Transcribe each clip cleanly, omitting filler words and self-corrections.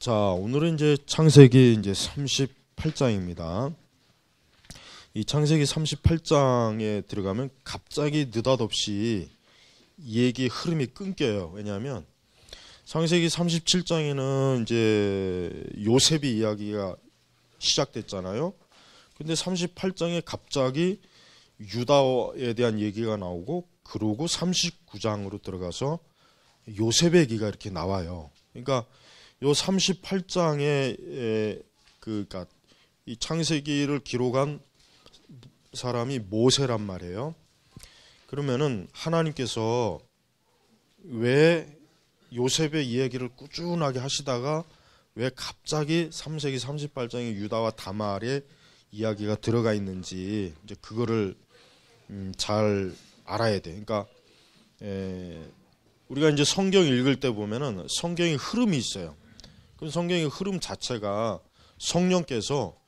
자, 오늘은 이제 창세기 이제 38장입니다. 이 창세기 38장에 들어가면 갑자기 느닷없이 얘기 흐름이 끊겨요. 왜냐하면 창세기 37장에는 이제 요셉의 이야기가 시작됐잖아요. 근데 38장에 갑자기 유다에 대한 얘기가 나오고, 그러고 39장으로 들어가서 요셉의 얘기가 이렇게 나와요. 그러니까 요 38장에 그러니까 이 창세기를 기록한 사람이 모세란 말이에요. 그러면은 하나님께서 왜 요셉의 이야기를 꾸준하게 하시다가 왜 갑자기 3세기 38장에 유다와 다말의 이야기가 들어가 있는지, 이제 그거를 잘 알아야 돼. 그러니까 우리가 이제 성경 읽을 때 보면은 성경의 흐름이 있어요. 그 성경의 흐름 자체가 성령께서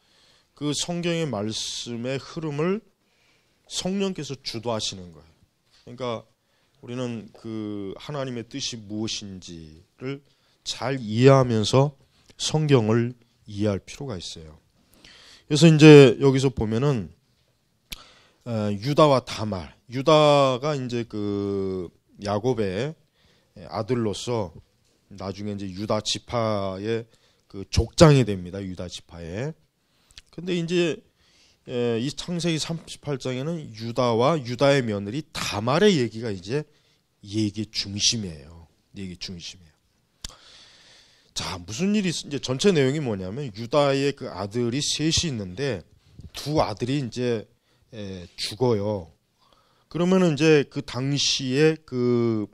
그 성경의 말씀의 흐름을 성령께서 주도하시는 거예요. 그러니까 우리는 그 하나님의 뜻이 무엇인지를 잘 이해하면서 성경을 이해할 필요가 있어요. 그래서 이제 여기서 보면은 유다와 다말, 유다가 이제 그 야곱의 아들로서 나중에 이제 유다 지파의 그 족장이 됩니다. 유다 지파에. 근데 이제 이 창세기 38장에는 유다와 유다의 며느리 다말의 얘기가 이제 얘기 중심이에요. 얘기 중심이에요. 자, 무슨 일이 이제 전체 내용이 뭐냐면 유다의 그 아들이 셋이 있는데 두 아들이 이제 죽어요. 그러면은 이제 그 당시에 그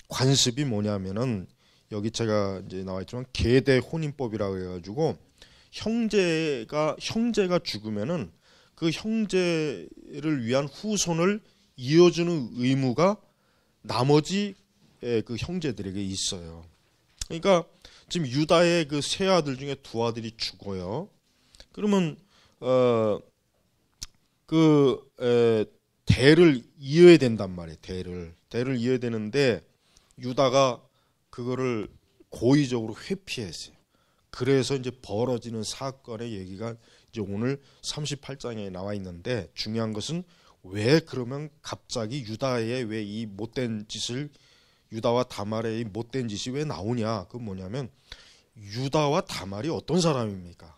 관습이 뭐냐면은 여기 제가 이제 나와 있지만 계대 혼인법이라고 해가지고 형제가 죽으면은 그 형제를 위한 후손을 이어주는 의무가 나머지 그 형제들에게 있어요. 그러니까 지금 유다의 그 세 아들 중에 두 아들이 죽어요. 그러면 대를 이어야 된단 말이에요. 대를 이어야 되는데 유다가 그거를 고의적으로 회피했어요. 그래서 이제 벌어지는 사건의 얘기가 이제 오늘 38장에 나와 있는데, 중요한 것은 왜 그러면 갑자기 유다의 왜 이 못된 짓을, 유다와 다말의 이 못된 짓이 왜 나오냐? 그건 뭐냐면 유다와 다말이 어떤 사람입니까?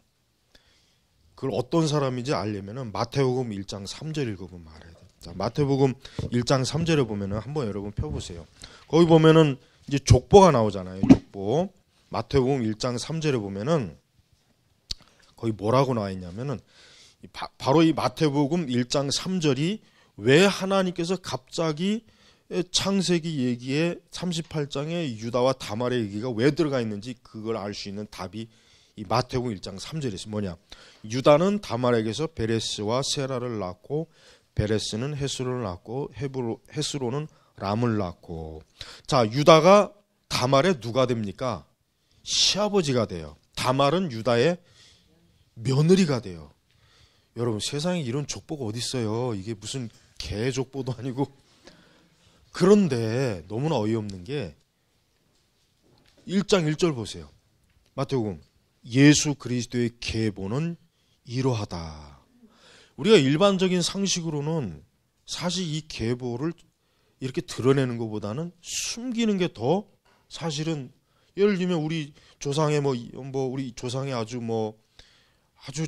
그걸 어떤 사람인지 알려면은 마태복음 1장 3절 읽어보면 알아야 돼요. 자, 마태복음 1장 3절에 보면은 한번 여러분 펴보세요. 거기 보면은 이제 족보가 나오잖아요. 족보. 마태복음 1장 3절에 보면은 거기 뭐라고 나와 있냐면은 바로 이 마태복음 1장 3절이 왜 하나님께서 갑자기 창세기 얘기에 38장에 유다와 다말의 얘기가 왜 들어가 있는지 그걸 알 수 있는 답이 이 마태복음 1장 3절에 있어요. 뭐냐? 유다는 다말에게서 베레스와 세라를 낳고, 베레스는 헤스로를 낳고, 헤스로는 람을 낳고. 자, 유다가 다말의 누가 됩니까? 시아버지가 돼요. 다말은 유다의 며느리가 돼요. 여러분, 세상에 이런 족보가 어디 있어요? 이게 무슨 개 족보도 아니고. 그런데 너무나 어이없는 게 1장 1절 보세요. 마태복음. 예수 그리스도의 계보는 이러하다. 우리가 일반적인 상식으로는 사실 이 계보를 이렇게 드러내는 것보다는 숨기는 게 더 사실은, 예를 들면 우리 조상에 우리 조상에 아주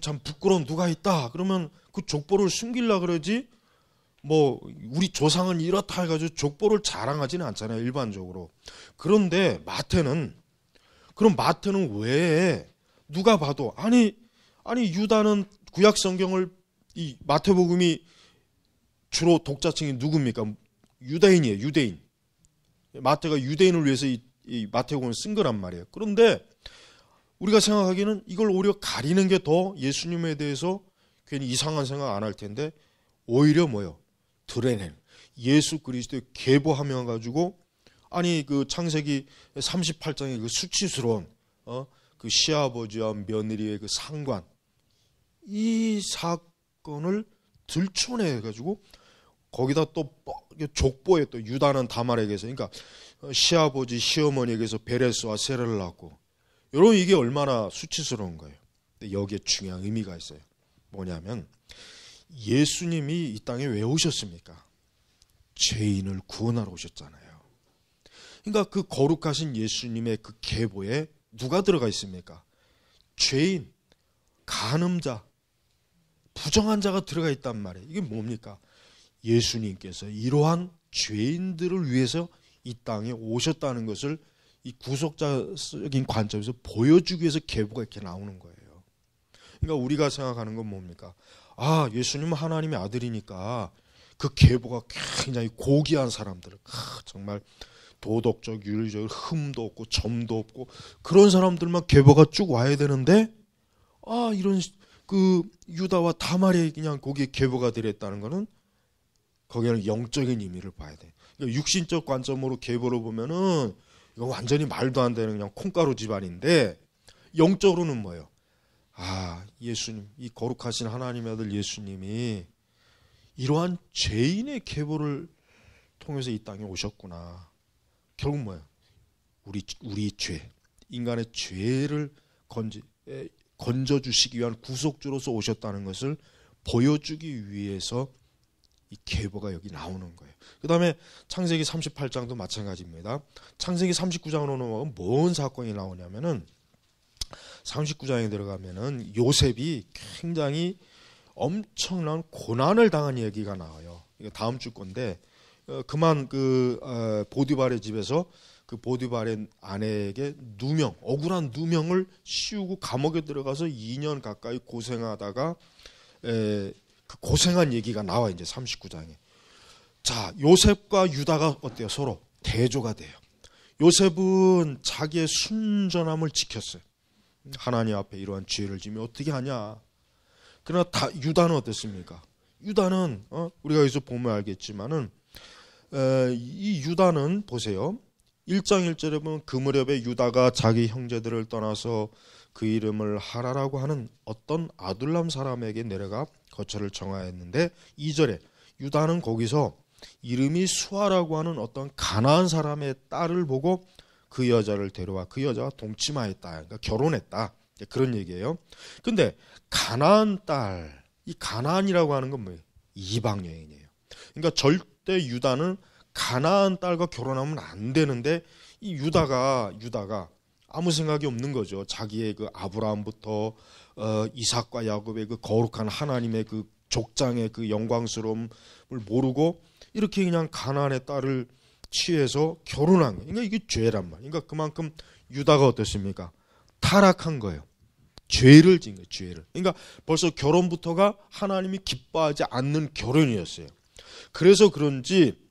참 부끄러운 누가 있다. 그러면 그 족보를 숨기려고 그러지, 우리 조상은 이렇다 해가지고 족보를 자랑하지는 않잖아요, 일반적으로. 그런데 마태는 왜 누가 봐도 아니 유다는 구약 성경을, 이 마태복음이 주로 독자층이 누굽니까? 유대인이에요. 유대인. 마태가 유대인을 위해서 이 마태복음을 쓴 거란 말이에요. 그런데 우리가 생각하기에는 이걸 오히려 가리는 게 더 예수님에 대해서 괜히 이상한 생각 안 할 텐데, 오히려 드러내는 예수 그리스도의 계보하며 가지고, 아니 그 창세기 38장의 그 수치스러운 그 시아버지와 며느리의 그 상관, 이 사건을 들춰내 가지고 거기다 또 족보에 또 유다는 다말에게서, 그러니까 시아버지 시어머니에게서 베레스와 세라를 낳고, 여러분 이게 얼마나 수치스러운 거예요. 근데 여기에 중요한 의미가 있어요. 뭐냐면 예수님이 이 땅에 왜 오셨습니까? 죄인을 구원하러 오셨잖아요. 그러니까 그 거룩하신 예수님의 그 계보에 누가 들어가 있습니까? 죄인, 간음자, 부정한 자가 들어가 있단 말이에요. 이게 뭡니까? 예수님께서 이러한 죄인들을 위해서 이 땅에 오셨다는 것을 이 구속자적인 관점에서 보여주기 위해서 계보가 이렇게 나오는 거예요. 그러니까 우리가 생각하는 건 뭡니까? 아, 예수님은 하나님의 아들이니까 그 계보가 굉장히 고귀한 사람들, 정말 도덕적, 윤리적 흠도 없고 점도 없고 그런 사람들만 계보가 쭉 와야 되는데, 이런 그 유다와 다말이 그냥 거기에 계보가 들었다는 거는 거기에는 영적인 의미를 봐야 돼. 그러니까 육신적 관점으로 계보를 보면은 이거 완전히 말도 안 되는 그냥 콩가루 집안인데, 영적으로는 뭐예요? 예수님, 이 거룩하신 하나님의 아들 예수님이 이러한 죄인의 계보를 통해서 이 땅에 오셨구나. 결국 뭐예요? 우리 죄, 인간의 죄를 건져주시기 위한 구속주로서 오셨다는 것을 보여주기 위해서 이 계보가 여기 나오는 거예요. 그 다음에 창세기 38장도 마찬가지입니다. 창세기 39장으로 넘어가면 뭔 사건이 나오냐면은 39장에 들어가면은 요셉이 굉장히 엄청난 고난을 당한 얘기가 나와요. 이거 다음 주 건데, 그만 보디발의 집에서 그 보디발의 아내에게 억울한 누명을 씌우고 감옥에 들어가서 2년 가까이 고생하다가 그 고생한 얘기가 나와, 이제 39장에. 자, 요셉과 유다가 어때요? 서로 대조가 돼요. 요셉은 자기의 순전함을 지켰어요. 하나님 앞에 이러한 죄를 지면 어떻게 하냐. 그러나 유다는 어땠습니까? 유다는 우리가 여기서 보면 알겠지만은 이 유다는 보세요. 1장 1절에 보면 그 무렵에 유다가 자기 형제들을 떠나서 그 이름을 하라라고 하는 어떤 아둘람 사람에게 내려가 거처를 정하였는데, 2절에 유다는 거기서 이름이 수아라고 하는 어떤 가나안 사람의 딸을 보고 그 여자를 데려와 그 여자와 동침하였다. 그러니까 결혼했다. 그런 얘기예요. 근데 가나안 딸, 이 가나안이라고 하는 건 뭐예요? 이방 여인이에요. 그러니까 절대 유다는 가나안 딸과 결혼하면 안 되는데, 이 유다가 아무 생각이 없는 거죠. 자기의 그 아브라함부터 이삭과 야곱의 그 거룩한 하나님의 그 족장의 그 영광스러움을 모르고 이렇게 그냥 가나안의 딸을 취해서 결혼한 거예요. 그러니까 이게 죄란 말이에요. 그러니까 그만큼 유다가 어떻습니까? 타락한 거예요. 죄를 지은 거예요. 죄를. 그러니까 벌써 결혼부터가 하나님이 기뻐하지 않는 결혼이었어요. 그래서 그런지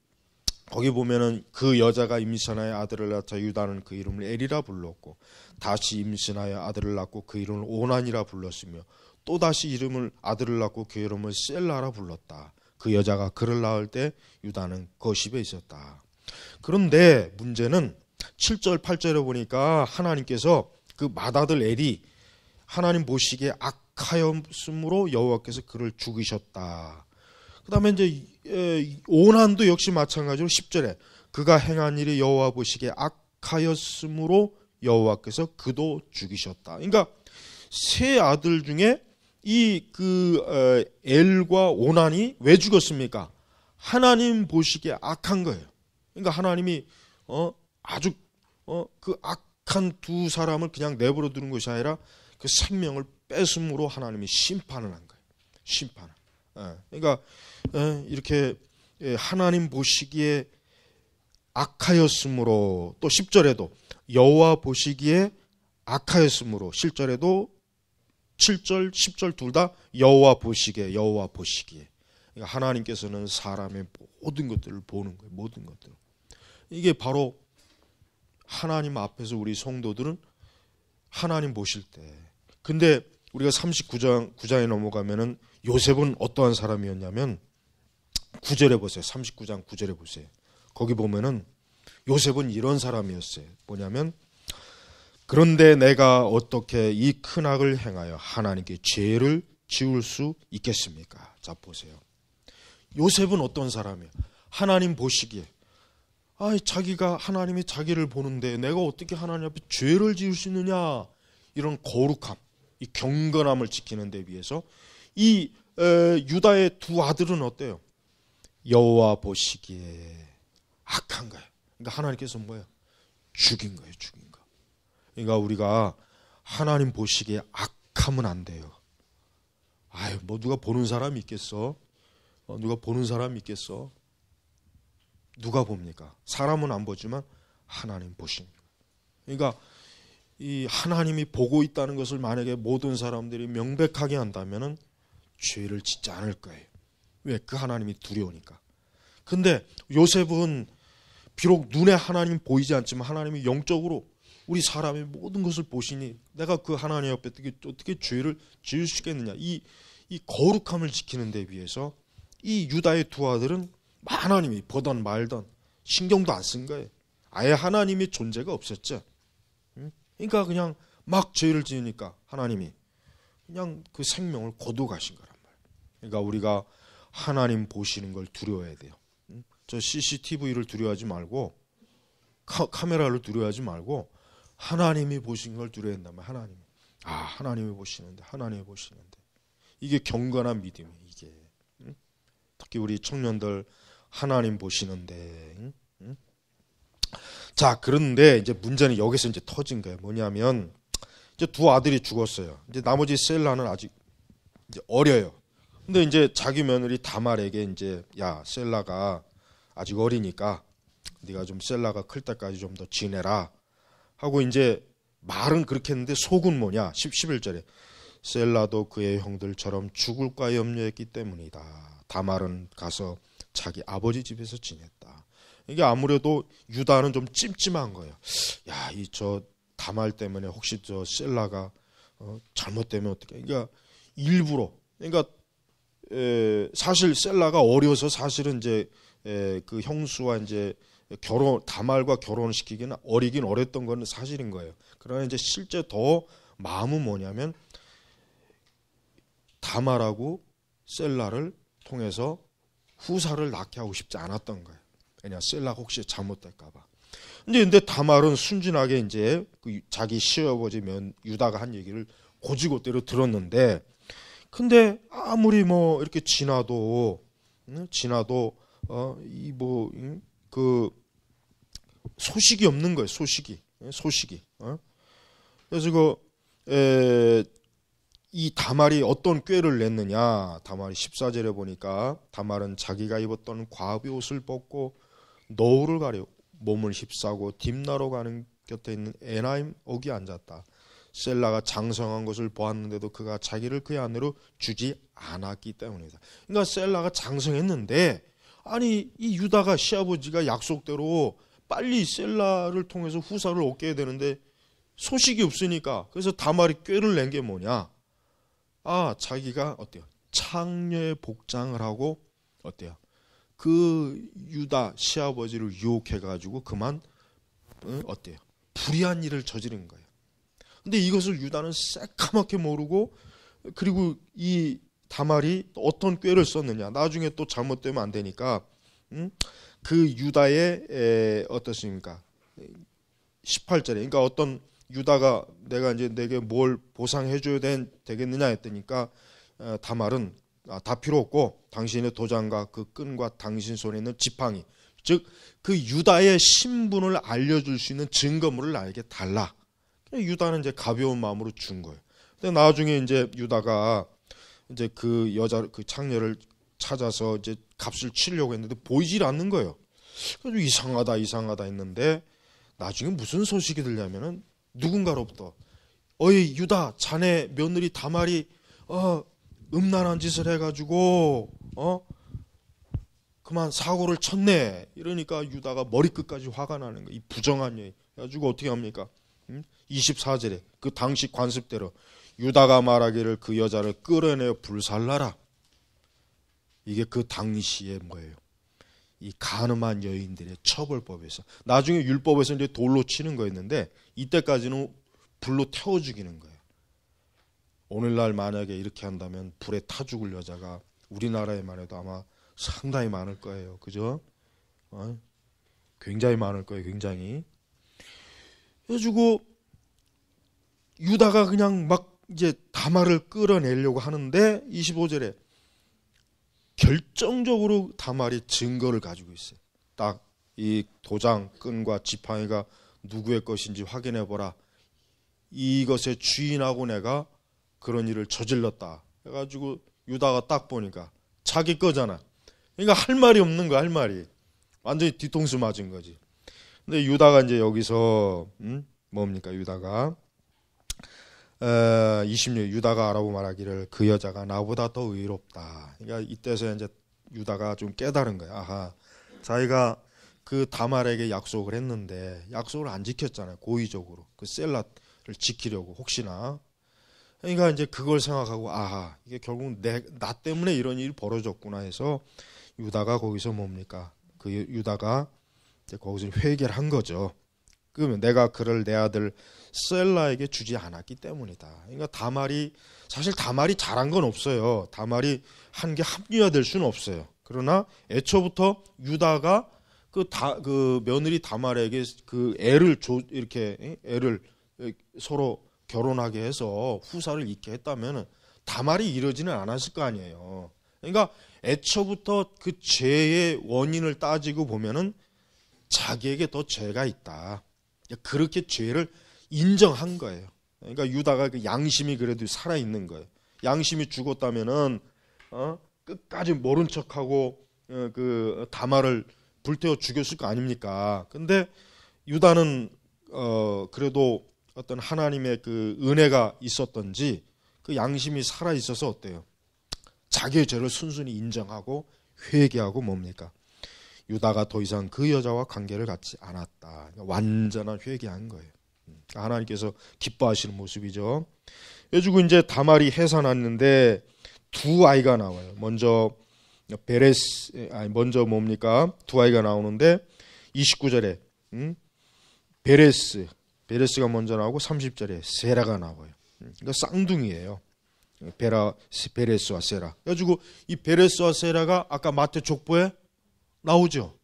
거기 보면은 그 여자가 임신하여 아들을 낳자 유다는 그 이름을 엘이라 불렀고, 다시 임신하여 아들을 낳고 그 이름을 오난이라 불렀으며, 또 다시 아들을 낳고 그 이름을 셀라라 불렀다. 그 여자가 그를 낳을 때 유다는 거십에 있었다. 그런데 문제는 7절 8절에 보니까 하나님께서 그 맏아들 엘이 하나님 보시기에 악하였으므로 여호와께서 그를 죽이셨다. 그 다음에 이제 오난도 역시 마찬가지로 10절에 그가 행한 일이 여호와 보시기에 악하였으므로 여호와께서 그도 죽이셨다. 그러니까 세 아들 중에 엘과 오난이 왜 죽었습니까? 하나님 보시기에 악한 거예요. 그러니까 하나님이 아주 그 악한 두 사람을 그냥 내버려 두는 것이 아니라 그 생명을 뺏음으로 하나님이 심판을 한 거예요. 심판을. 그러니까 이렇게 하나님 보시기에 악하였으므로, 또 10절에도 여호와 보시기에 악하였으므로, 7절에도 7절 10절 둘 다 여호와 보시기에. 그러니까 하나님께서는 사람의 모든 것들을 보는 거예요. 모든 것들. 이게 바로 하나님 앞에서 우리 성도들은 하나님 보실 때. 근데 우리가 39장에 넘어가면은 요셉은 어떠한 사람이었냐면 9절에 보세요. 39장 9절에 보세요. 거기 보면은 요셉은 이런 사람이었어요. 뭐냐면, 그런데 내가 어떻게 이 큰 악을 행하여 하나님께 죄를 지을 수 있겠습니까? 자, 보세요. 요셉은 어떤 사람이에요? 하나님 보시기에 하나님이 자기를 보는데 내가 어떻게 하나님 앞에 죄를 지을 수 있느냐? 이런 거룩함, 이 경건함을 지키는 데 위해서 이 유다의 두 아들은 어때요? 여호와 보시기에 악한 거예요. 그러니까 하나님께서 뭐예요? 죽인 거예요, 죽인 거. 그러니까 우리가 하나님 보시기에 악하면 안 돼요. 아유, 뭐 누가 보는 사람이 있겠어? 누가 보는 사람이 있겠어? 누가 봅니까? 사람은 안 보지만 하나님 보십니다. 그러니까 이 하나님이 보고 있다는 것을 만약에 모든 사람들이 명백하게 한다면은 죄를 짓지 않을 거예요. 왜? 그 하나님이 두려우니까. 근데 요셉은 비록 눈에 하나님 보이지 않지만 하나님이 영적으로 우리 사람의 모든 것을 보시니 내가 그 하나님 앞에 어떻게 죄를 지을 수 있겠느냐. 이 거룩함을 지키는 데 위해서 이 유다의 두 아들은 하나님이 보던 말던 신경도 안 쓴 거예요. 아예 하나님의 존재가 없었죠. 그러니까 그냥 막 죄를 지으니까 하나님이 그냥 그 생명을 거두 가신 거란 말이에요. 그러니까 우리가 하나님 보시는 걸 두려워해야 돼요. 저 CCTV를 두려워하지 말고 카메라를 두려워하지 말고 하나님이 보시는 걸 두려워한다면 하나님이 하나님이 보시는데 하나님이 보시는데 이게 경건한 믿음이에요. 이게 특히 우리 청년들 하나님 보시는데 자 그런데 이제 문제는 여기서 이제 터진 거예요. 뭐냐면 이제 두 아들이 죽었어요. 이제 나머지 셀라는 아직 이제 어려요. 근데 이제 자기 며느리 다말에게 이제 야 셀라가 아직 어리니까 네가 좀 셀라가 클 때까지 좀 더 지내라 하고 이제 말은 그렇게 했는데 속은 뭐냐 11절에 셀라도 그의 형들처럼 죽을까 염려했기 때문이다. 다말은 가서 자기 아버지 집에서 지냈다. 이게 아무래도 유다는 좀 찜찜한 거예요. 야, 이 저 다말 때문에 혹시 저 셀라가 잘못되면 어떻게? 그러니까 일부러 그러니까 사실 셀라가 어려서 사실은 이제 그 형수와 이제 다말과 결혼시키기는 어리긴 어렸던 건 사실인 거예요. 그러나 이제 실제 더 마음은 뭐냐면 다말하고 셀라를 통해서 후사를 낳게 하고 싶지 않았던 거예요. 왜냐 셀라가 혹시 잘못될까봐. 근데 다말은 순진하게 이제 그 자기 시아버지 유다가 한 얘기를 고지고대로 들었는데, 근데 아무리 뭐 이렇게 지나도 그 소식이 없는 거예요. 소식이. 그래서 이 다말이 어떤 꾀를 냈느냐. 다말이 14절에 보니까 다말은 자기가 입었던 과비 옷을 벗고 노울을 가려 몸을 휩싸고 딥나로 가는 곁에 있는 에나임 옥에 앉았다. 셀라가 장성한 것을 보았는데도 그가 자기를 그의 아내로 주지 않았기 때문이다. 그러니까 셀라가 장성했는데 아니 이 유다가 시아버지가 약속대로 빨리 셀라를 통해서 후사를 얻게 해야 되는데 소식이 없으니까 그래서 다말이 꾀를 낸 게 뭐냐. 자기가 어때요? 창녀의 복장을 하고 어때요? 그 유다 시아버지를 유혹해가지고 그만 어때요? 불의한 일을 저지른 거예요. 근데 이것을 유다는 새카맣게 모르고 그리고 이 다말이 어떤 꾀를 썼느냐. 나중에 또 잘못되면 안 되니까 그 유다의 어떻습니까? 18절에 그러니까 어떤 유다가 내가 이제 내게 뭘 보상해줘야 되겠느냐 했더니까 다말은 다 필요 없고 당신의 도장과 그 끈과 당신 손에 있는 지팡이 즉 그 유다의 신분을 알려줄 수 있는 증거물을 나에게 달라. 유다는 이제 가벼운 마음으로 준 거예요. 근데 나중에 이제 유다가 이제 그 여자 그 창녀를 찾아서 이제 값을 치려고 했는데 보이질 않는 거예요. 그래서 이상하다 했는데 나중에 무슨 소식이 들냐면은 누군가로부터 어이 유다 자네 며느리 다말이 음란한 짓을 해가지고 그만 사고를 쳤네. 이러니까 유다가 머리끝까지 화가 나는 거예요. 이 부정한 얘기 해가지고 어떻게 합니까? 24절에 그 당시 관습대로 유다가 말하기를 그 여자를 끌어내어 불살라라. 이게 그 당시에 뭐예요? 이 간음한 여인들의 처벌법에서 나중에 율법에서 이제 돌로 치는 거였는데 이때까지는 불로 태워 죽이는 거예요. 오늘날 만약에 이렇게 한다면 불에 타 죽을 여자가 우리나라에만 해도 아마 상당히 많을 거예요. 그죠? 굉장히 많을 거예요. 굉장히. 그래가지고 유다가 그냥 막 이제 다말을 끌어내려고 하는데 25절에 결정적으로 다말이 증거를 가지고 있어요. 딱 이 도장 끈과 지팡이가 누구의 것인지 확인해 보라. 이것의 주인하고 내가 그런 일을 저질렀다 해가지고 유다가 딱 보니까 자기 거잖아. 그러니까 할 말이 없는 거야. 할 말이 완전히 뒤통수 맞은 거지. 근데 유다가 이제 여기서 뭡니까? 유다가 26 유다가 알아보 말하기를 그 여자가 나보다 더 의롭다. 그러니까 이때서 이제 유다가 좀 깨달은 거야. 아하, 자기가 그 다말에게 약속을 했는데 약속을 안 지켰잖아요. 고의적으로 그 셀라를 지키려고 혹시나. 그러니까 이제 그걸 생각하고 아하, 이게 결국 나 때문에 이런 일이 벌어졌구나 해서 유다가 거기서 뭡니까? 그 유다가 이제 거기서 회개를 한 거죠. 그러면 내가 그를 내 아들 셀라에게 주지 않았기 때문이다. 그러니까 사실 다말이 잘한 건 없어요. 다말이 한 게 합리화될 수는 없어요. 그러나 애초부터 유다가 그 며느리 다말에게 그 이렇게 애를 서로 결혼하게 해서 후사를 잇게 했다면 다말이 이러지는 않았을 거 아니에요. 그러니까 애초부터 그 죄의 원인을 따지고 보면은 자기에게 더 죄가 있다. 그렇게 죄를 인정한 거예요. 그러니까 유다가 그 양심이 그래도 살아 있는 거예요. 양심이 죽었다면은 끝까지 모른 척하고 그 다말을 불태워 죽였을 거 아닙니까? 근데 유다는 그래도 어떤 하나님의 그 은혜가 있었던지 그 양심이 살아 있어서 어때요? 자기의 죄를 순순히 인정하고 회개하고 뭡니까? 유다가 더 이상 그 여자와 관계를 갖지 않았다. 완전한 회개한 거예요. 하나님께서 기뻐하시는 모습이죠. 그래가지고 이제 다말이 해산했는데 두 아이가 나와요. 먼저 먼저 뭡니까? 두 아이가 나오는데 29절에 베레스가 먼저 나오고 30절에 세라가 나와요. 그러니까 쌍둥이에요. 베레스와 세라. 그래가지고 이 베레스와 세라가 아까 마태 족보에 나오죠.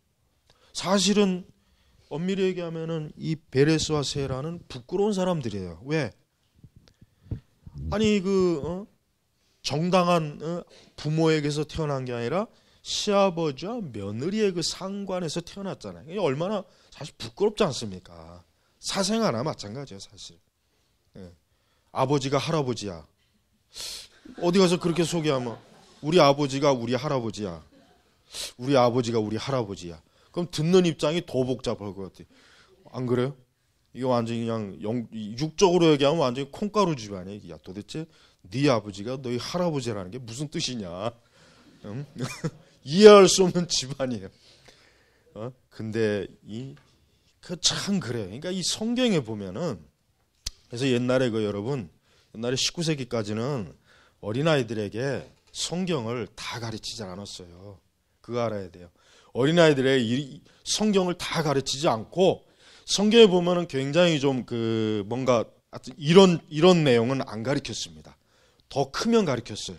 사실은 엄밀히 얘기하면은 이 베레스와 세라는 부끄러운 사람들이에요. 왜? 아니 정당한 부모에게서 태어난 게 아니라 시아버지와 며느리의 그 상관에서 태어났잖아요. 이게 얼마나 사실 부끄럽지 않습니까? 사생아나 마찬가지예요, 사실. 아버지가 할아버지야. 어디 가서 그렇게 소개하면 우리 아버지가 우리 할아버지야. 우리 아버지가 우리 할아버지야. 그럼 듣는 입장이 더 복잡할 것 같아. 안 그래요? 이거 완전히 그냥 육적으로 얘기하면 완전히 콩가루 집안이야. 야, 도대체 네 아버지가 너희 할아버지라는 게 무슨 뜻이냐? 이해할 수 없는 집안이에요. 근데 참 그래요. 그러니까 이 성경에 보면은 그래서 옛날에 여러분 옛날에 19세기까지는 어린아이들에게 성경을 다 가르치지 않았어요. 그거 알아야 돼요. 어린아이들의 성경을 다 가르치지 않고 성경에 보면은 굉장히 좀 뭔가 이런 내용은 안 가르쳤습니다. 더 크면 가르쳤어요.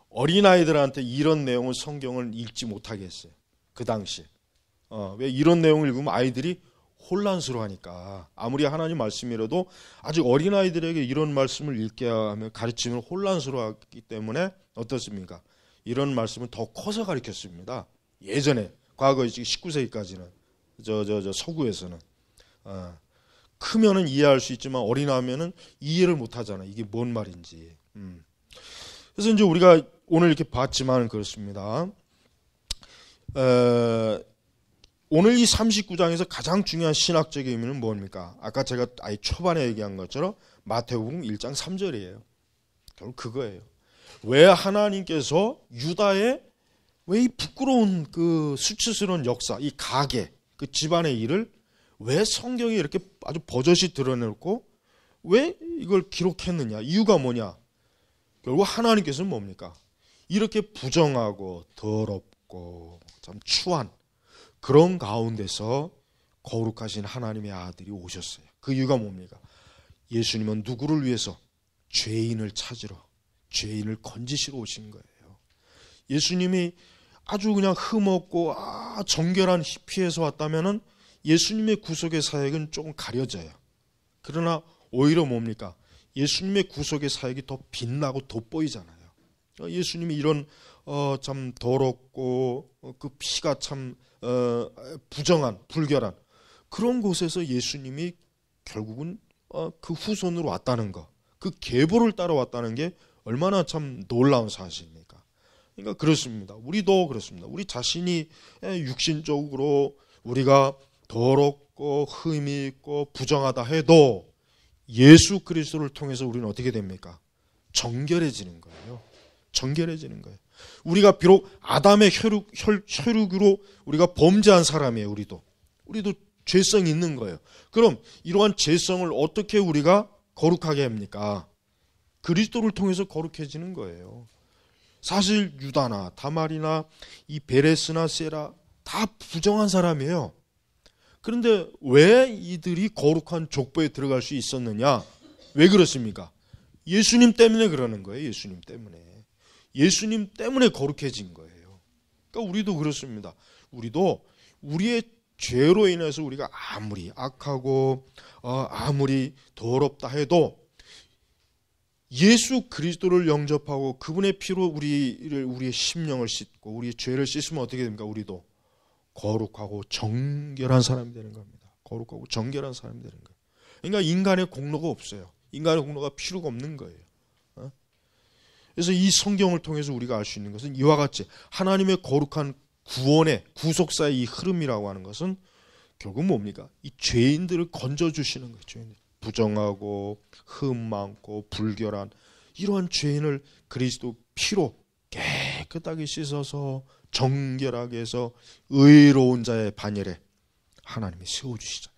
어린아이들한테 이런 내용을 성경을 읽지 못하게 했어요. 그 당시에. 왜 이런 내용을 읽으면 아이들이 혼란스러워하니까. 아무리 하나님 말씀이라도 아직 어린아이들에게 이런 말씀을 읽게 하면 가르치면 혼란스러워하기 때문에 어떻습니까? 이런 말씀을 더 커서 가르쳤습니다. 예전에 과거 19세기까지는 서구에서는 크면은 이해할 수 있지만 어린아이면은 이해를 못하잖아. 이게 뭔 말인지. 그래서 이제 우리가 오늘 이렇게 봤지만 그렇습니다. 오늘 이 39장에서 가장 중요한 신학적인 의미는 뭡니까? 아까 제가 아예 초반에 얘기한 것처럼 마태복음 1장 3절이에요. 결국 그거예요. 왜 하나님께서 유다의 왜 이 부끄러운 그 수치스러운 역사, 이 가계, 그 집안의 일을 왜 성경에 이렇게 아주 버젓이 드러내놓고 왜 이걸 기록했느냐? 이유가 뭐냐? 결국 하나님께서는 뭡니까? 이렇게 부정하고 더럽고 참 추한 그런 가운데서 거룩하신 하나님의 아들이 오셨어요. 그 이유가 뭡니까? 예수님은 누구를 위해서? 죄인을 찾으러, 죄인을 건지시러 오신 거예요. 예수님이 아주 그냥 흠없고 정결한 히피에서 왔다면은 예수님의 구속의 사역은 조금 가려져요. 그러나 오히려 뭡니까? 예수님의 구속의 사역이 더 빛나고 돋보이잖아요. 예수님이 이런 참 더럽고 그 피가 참 부정한 불결한 그런 곳에서 예수님이 결국은 그 후손으로 왔다는 거, 그 계보를 따라왔다는 게 얼마나 참 놀라운 사실입니까? 그러니까 그렇습니다. 우리도 그렇습니다. 우리 자신이 육신적으로 우리가 더럽고 흠이 있고 부정하다 해도 예수 그리스도를 통해서 우리는 어떻게 됩니까? 정결해지는 거예요. 정결해지는 거예요. 우리가 비록 아담의 혈육으로 우리가 범죄한 사람이에요. 우리도 죄성이 있는 거예요. 그럼 이러한 죄성을 어떻게 우리가 거룩하게 합니까? 그리스도를 통해서 거룩해지는 거예요. 사실 유다나 다말이나 이 베레스나 세라 다 부정한 사람이에요. 그런데 왜 이들이 거룩한 족보에 들어갈 수 있었느냐? 왜 그렇습니까? 예수님 때문에 그러는 거예요. 예수님 때문에. 예수님 때문에 거룩해진 거예요. 그러니까 우리도 그렇습니다. 우리도 우리의 죄로 인해서 우리가 아무리 악하고 아무리 더럽다 해도 예수 그리스도를 영접하고 그분의 피로 우리의 심령을 씻고 우리의 죄를 씻으면 어떻게 됩니까? 우리도 거룩하고 정결한 사람이 되는 겁니다. 거룩하고 정결한 사람이 되는 거예요. 그러니까 인간의 공로가 없어요. 인간의 공로가 필요가 없는 거예요. 그래서 이 성경을 통해서 우리가 알 수 있는 것은 이와 같이 하나님의 거룩한 구원의 구속사의 이 흐름이라고 하는 것은 결국 뭡니까? 이 죄인들을 건져주시는 거예요. 죄인들. 부정하고 흠 많고 불결한 이러한 죄인을 그리스도 피로 깨끗하게 씻어서 정결하게 해서 의로운 자의 반열에 하나님이 세워주시잖아요.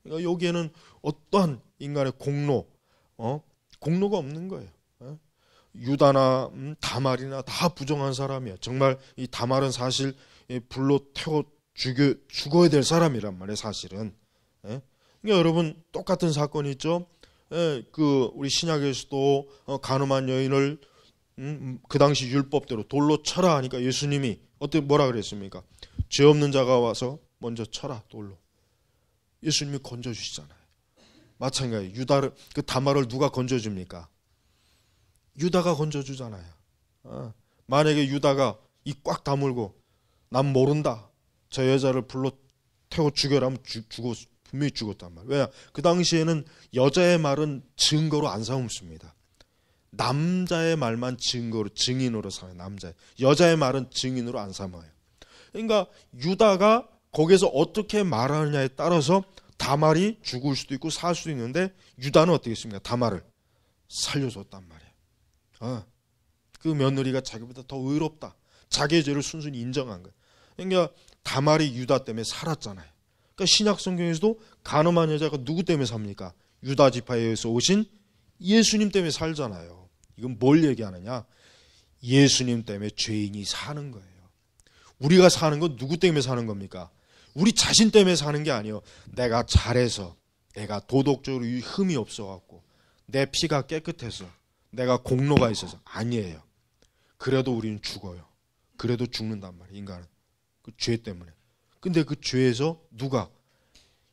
그러니까 여기에는 어떠한 인간의 공로가 없는 거예요. 유다나 다말이나 다 부정한 사람이야. 정말 이 다말은 사실 불로 태워 죽어야 될 사람이란 말이에요. 사실은. 그러니까 여러분 똑같은 사건이 있죠. 우리 신약에서도 간음한 여인을 그 당시 율법대로 돌로 쳐라 하니까 예수님이 뭐라 그랬습니까? 죄 없는 자가 와서 먼저 쳐라 돌로. 예수님이 건져주시잖아요. 마찬가지예요. 그 다말을 누가 건져줍니까? 유다가 건져주잖아요. 만약에 유다가 이 꽉 다물고 난 모른다. 저 여자를 불러 태워 죽여라면 분명히 죽었단 말이에요. 왜냐? 그 당시에는 여자의 말은 증거로 안 삼습니다. 남자의 말만 증인으로 삼아요. 여자의 말은 증인으로 안 삼아요. 그러니까 유다가 거기서 어떻게 말하느냐에 따라서 다말이 죽을 수도 있고 살 수도 있는데 유다는 어떻게 했습니까? 다말을 살려줬단 말이에요. 그 며느리가 자기보다 더 의롭다. 자기의 죄를 순순히 인정한 거예요. 그러니까 다말이 유다 때문에 살았잖아요. 그러니까 신약 성경에서도 간음한 여자가 누구 때문에 삽니까? 유다 지파에서 오신 예수님 때문에 살잖아요. 이건 뭘 얘기하느냐? 예수님 때문에 죄인이 사는 거예요. 우리가 사는 건 누구 때문에 사는 겁니까? 우리 자신 때문에 사는 게 아니에요. 내가 잘해서, 내가 도덕적으로 흠이 없어갖고, 내 피가 깨끗해서, 내가 공로가 있어서 아니에요. 그래도 우리는 죽어요. 그래도 죽는단 말이에요. 인간은 그 죄 때문에. 근데 그 죄에서 누가?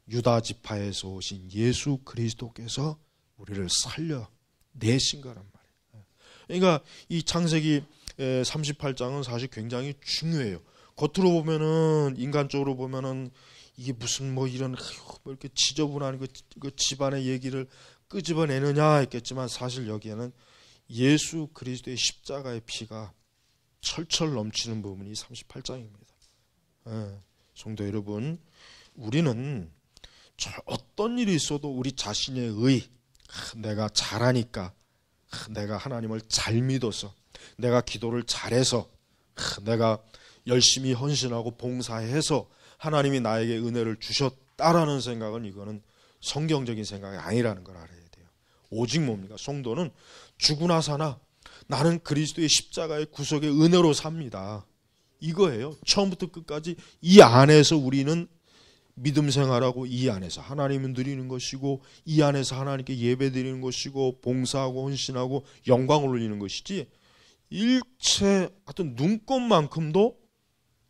유다 지파에서 오신 예수 그리스도께서 우리를 살려내신 거란 말이에요. 그러니까 이 창세기 38장은 사실 굉장히 중요해요. 겉으로 보면은 인간적으로 보면은 이게 무슨 이런 이렇게 지저분한 그 집안의 얘기를 끄집어내느냐 했겠지만 사실 여기에는 예수 그리스도의 십자가의 피가 철철 넘치는 부분이 38장입니다. 성도 여러분, 우리는 어떤 일이 있어도 우리 자신의 내가 잘하니까, 내가 하나님을 잘 믿어서, 내가 기도를 잘해서, 내가 열심히 헌신하고 봉사해서 하나님이 나에게 은혜를 주셨다라는 생각은 이거는 성경적인 생각이 아니라는 걸 알아야 돼요. 오직 뭡니까? 성도는 죽으나 사나 나는 그리스도의 십자가의 구속의 은혜로 삽니다. 이거예요. 처음부터 끝까지 이 안에서 우리는 믿음 생활하고 이 안에서 하나님을 드리는 것이고 이 안에서 하나님께 예배 드리는 것이고 봉사하고 헌신하고 영광을 올리는 것이지 일체 하여튼 눈꼽만큼도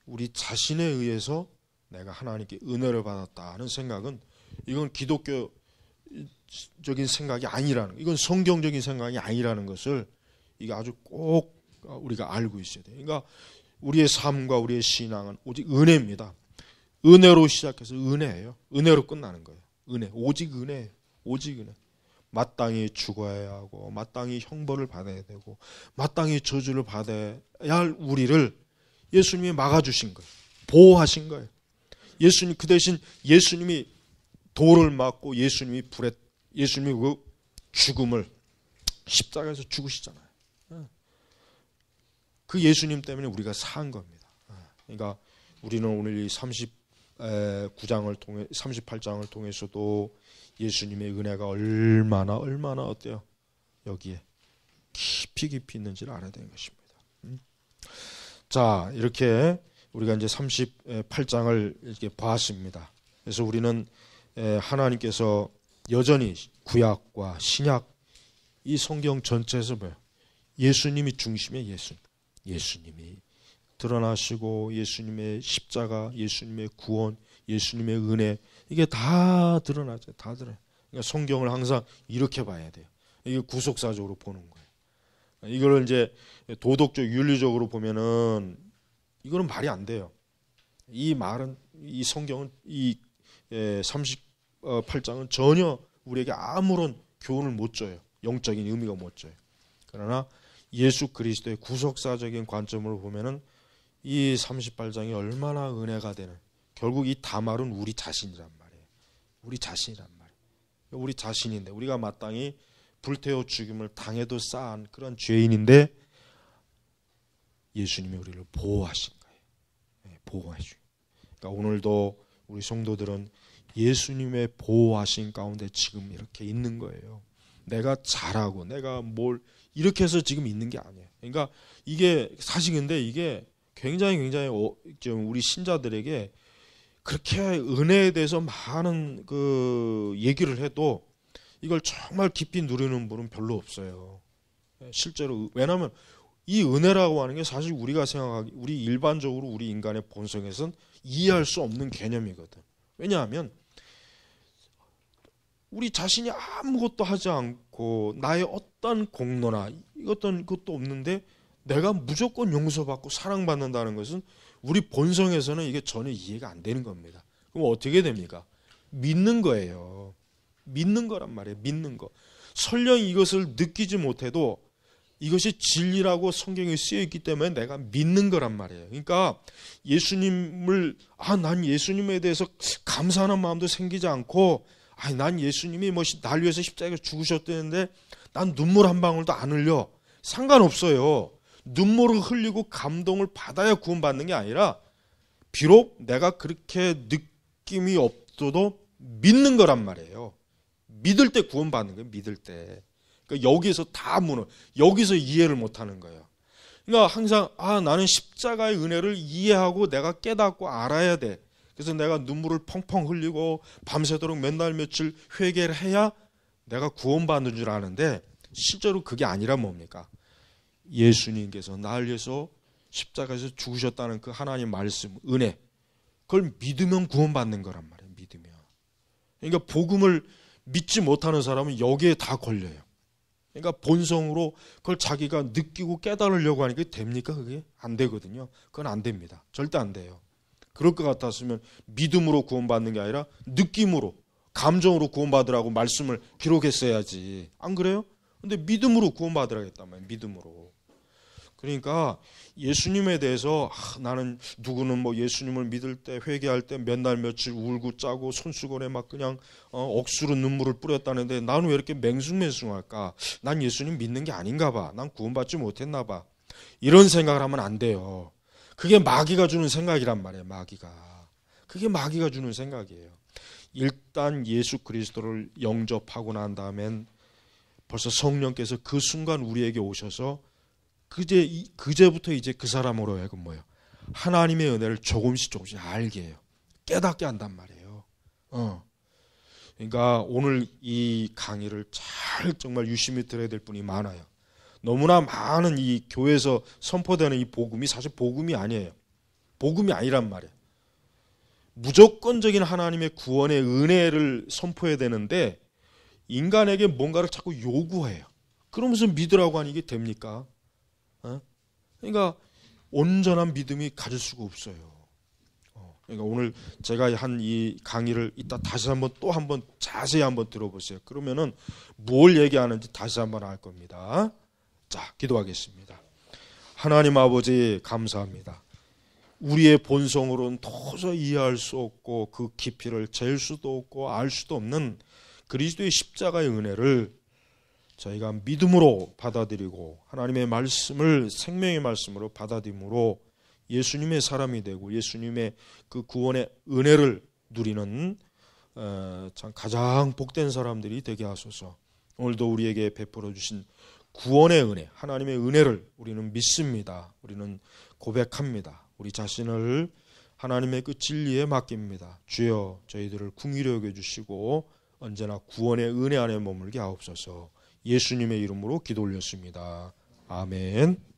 우리 자신에 의해서 내가 하나님께 은혜를 받았다는 생각은 이건 기독교 생각이 아니라는, 이건 성경적인 생각이 아니라는 것을 이게 아주 꼭 우리가 알고 있어야 돼요. 그러니까 우리의 삶과 우리의 신앙은 오직 은혜입니다. 은혜로 시작해서 은혜예요. 은혜로 끝나는 거예요. 은혜, 오직 은혜예요. 오직 은혜. 마땅히 죽어야 하고 마땅히 형벌을 받아야 되고 마땅히 저주를 받아야 할 우리를 예수님이 막아주신 거예요. 보호하신 거예요. 예수님, 그 대신 예수님이 돌을 맞고 예수님이 그 죽음을 십자가에서 죽으시잖아요. 그 예수님 때문에 우리가 산 겁니다. 그러니까 우리는 오늘 이 38장을 통해서도 예수님의 은혜가 얼마나 어때요? 여기에 깊이 있는지를 알아야 되는 것입니다. 자, 이렇게 우리가 이제 38장을 이렇게 봤습니다. 그래서 우리는 하나님께서 여전히 구약과 신약 이 성경 전체에서 뭐예요? 예수님이 중심이에요. 예수님이 드러나시고 예수님의 십자가, 예수님의 구원, 예수님의 은혜, 이게 다 드러나죠. 다 드러나요. 그러니까 성경을 항상 이렇게 봐야 돼요. 이게 구속사적으로 보는 거예요. 이걸 이제 도덕적, 윤리적으로 보면은 이거는 말이 안 돼요. 이 말은, 이 성경은, 이 38장은 전혀 우리에게 아무런 교훈을 못 줘요. 영적인 의미가 못 줘요. 그러나 예수 그리스도의 구속사적인 관점으로 보면은 이 38장이 얼마나 은혜가 되는, 결국 이 다말은 우리 자신이란 말이에요. 우리 자신이란 말이에요. 우리 자신인데, 우리가 마땅히 불태워 죽임을 당해도 쌓은 그런 죄인인데 예수님이 우리를 보호하신 거예요. 보호하신. 그러니까 오늘도 우리 성도들은 예수님의 보호하신 가운데 지금 이렇게 있는 거예요. 내가 잘하고 내가 뭘 이렇게 해서 지금 있는 게 아니에요. 그러니까 이게 사실 근데 이게 굉장히 우리 신자들에게 그렇게 은혜에 대해서 많은 그 얘기를 해도 이걸 정말 깊이 누리는 분은 별로 없어요. 실제로. 왜냐하면 이 은혜라고 하는 게 사실 우리가 생각하기, 우리 일반적으로 우리 인간의 본성에서는 이해할 수 없는 개념이거든. 왜냐하면 우리 자신이 아무것도 하지 않고 나의 어떤 공로나 어떤 것도 없는데 내가 무조건 용서받고 사랑받는다는 것은 우리 본성에서는 이게 전혀 이해가 안 되는 겁니다. 그럼 어떻게 됩니까? 믿는 거예요. 믿는 거란 말이에요. 믿는 거. 설령 이것을 느끼지 못해도 이것이 진리라고 성경에 쓰여 있기 때문에 내가 믿는 거란 말이에요. 그러니까 예수님을 난 예수님에 대해서 감사하는 마음도 생기지 않고 난 예수님이 날 위해서 십자가에 죽으셨다는데 난 눈물 한 방울도 안 흘려. 상관없어요. 눈물을 흘리고 감동을 받아야 구원받는 게 아니라 비록 내가 그렇게 느낌이 없어도 믿는 거란 말이에요. 믿을 때 구원받는 거예요. 믿을 때. 그러니까 여기서 다 여기서 이해를 못하는 거예요. 그러니까 항상 나는 십자가의 은혜를 이해하고 내가 깨닫고 알아야 돼. 그래서 내가 눈물을 펑펑 흘리고 밤새도록 맨날 며칠 회개를 해야 내가 구원받는 줄 아는데 실제로 그게 아니라 뭡니까? 예수님께서 나를 위해서 십자가에서 죽으셨다는 그 하나님 말씀, 은혜, 그걸 믿으면 구원받는 거란 말이에요. 믿으면. 그러니까 복음을 믿지 못하는 사람은 여기에 다 걸려요. 그러니까 본성으로 그걸 자기가 느끼고 깨달으려고 하니까 됩니까? 그게 안 되거든요. 그건 안 됩니다. 절대 안 돼요. 그럴 것 같았으면 믿음으로 구원받는 게 아니라 느낌으로, 감정으로 구원받으라고 말씀을 기록했어야지. 안 그래요? 근데 믿음으로 구원받으라겠단 말이에요. 믿음으로. 그러니까 예수님에 대해서 나는 누구는 예수님을 믿을 때 회개할 때 몇 날 며칠 울고 짜고 손수건에 막 그냥 억수로 눈물을 뿌렸다는데 나는 왜 이렇게 맹숭맹숭할까? 난 예수님 믿는 게 아닌가 봐. 난 구원받지 못했나 봐. 이런 생각을 하면 안 돼요. 그게 마귀가 주는 생각이란 말이에요. 마귀가. 그게 마귀가 주는 생각이에요. 일단 예수 그리스도를 영접하고 난 다음엔 벌써 성령께서 그 순간 우리에게 오셔서 그제부터 이제 그 사람으로 하여금 하나님의 은혜를 조금씩 알게 해요. 깨닫게 한단 말이에요. 그러니까 오늘 이 강의를 잘 정말 유심히 들어야 될 분이 많아요. 너무나 많은 이 교회에서 선포되는 이 복음이 사실 복음이 아니에요. 복음이 아니란 말이에요. 무조건적인 하나님의 구원의 은혜를 선포해야 되는데 인간에게 뭔가를 자꾸 요구해요. 그러면서 믿으라고 하니 이게 됩니까? 그러니까 온전한 믿음이 가질 수가 없어요. 그러니까 오늘 제가 한 이 강의를 이따 다시 한번 또 한번 자세히 한번 들어보세요. 그러면은 뭘 얘기하는지 다시 한번 알 겁니다. 자, 기도하겠습니다. 하나님 아버지 감사합니다. 우리의 본성으로는 도저히 이해할 수 없고 그 깊이를 잴 수도 없고 알 수도 없는 그리스도의 십자가의 은혜를 저희가 믿음으로 받아들이고 하나님의 말씀을 생명의 말씀으로 받아들임으로 예수님의 사람이 되고 예수님의 그 구원의 은혜를 누리는 참 가장 복된 사람들이 되게 하소서. 오늘도 우리에게 베풀어 주신 구원의 은혜, 하나님의 은혜를 우리는 믿습니다. 우리는 고백합니다. 우리 자신을 하나님의 그 진리에 맡깁니다. 주여 저희들을 긍휼히 여겨주시고 언제나 구원의 은혜 안에 머물게 하옵소서. 예수님의 이름으로 기도 올렸습니다. 아멘.